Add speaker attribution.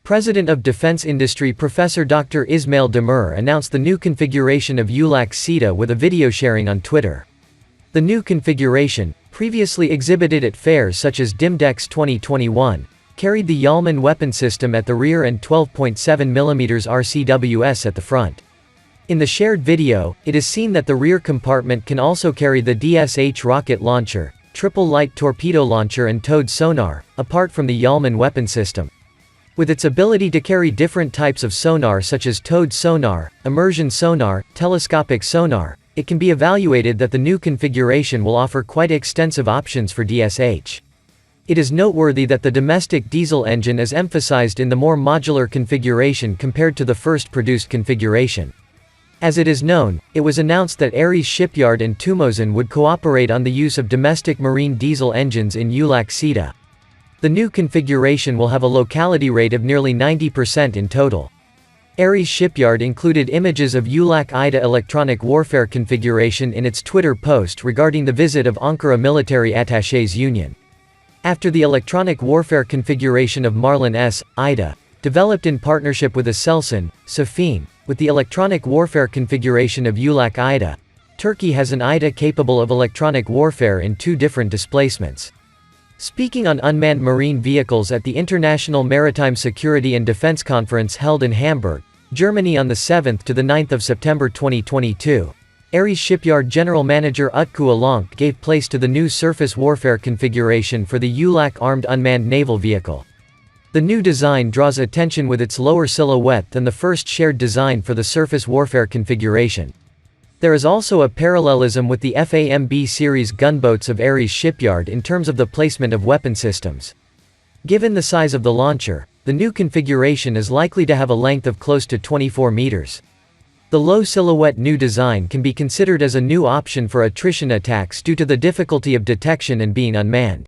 Speaker 1: President of Defense Industry Professor Dr. Ismail Demir announced the new configuration of ULAQ SİDA with a video sharing on Twitter. The new configuration, previously exhibited at fairs such as DIMDEX 2021, carried the YALMAN weapon system at the rear and 12.7 mm RCWS at the front. In the shared video, it is seen that the rear compartment can also carry the DSH Rocket launcher, triple light torpedo launcher and towed sonar, apart from the YALMAN weapon system. With its ability to carry different types of sonar such as towed sonar, immersion sonar, telescopic sonar, it can be evaluated that the new configuration will offer quite extensive options for DSH. It is noteworthy that the domestic diesel engine is emphasized in the more modular configuration compared to the first produced configuration. As it is known, it was announced that ARES Shipyard and TÜMOSAN would cooperate on the use of domestic marine diesel engines in ULAQ SİDA. The new configuration will have a locality rate of nearly 90% in total. ARES Shipyard included images of ULAQ IDA electronic warfare configuration in its Twitter post regarding the visit of Ankara Military Attachés Union. After the electronic warfare configuration of Marlin S, IDA, developed in partnership with ASELSAN-SEFINE, with the electronic warfare configuration of ULAQ IDA, Turkey has an IDA capable of electronic warfare in 2 different displacements. Speaking on unmanned marine vehicles at the International Maritime Security and Defense Conference held in Hamburg, Germany on the 7th to the 9th of September 2022, ARES Shipyard General Manager Utku Alonk gave place to the new surface warfare configuration for the ULAQ armed unmanned naval vehicle. The new design draws attention with its lower silhouette than the first shared design for the surface warfare configuration. There is also a parallelism with the FAMB series gunboats of ARES Shipyard in terms of the placement of weapon systems. Given the size of the launcher, the new configuration is likely to have a length of close to 24 meters. The low silhouette new design can be considered as a new option for attrition attacks due to the difficulty of detection and being unmanned.